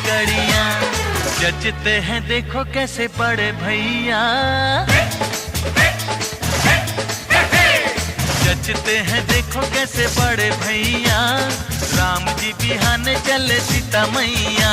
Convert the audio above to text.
कड़ियाँ। जचते हैं देखो कैसे बड़े भैया, जचते हैं देखो कैसे बड़े भैया। राम जी बिहाने चले सीता मैया।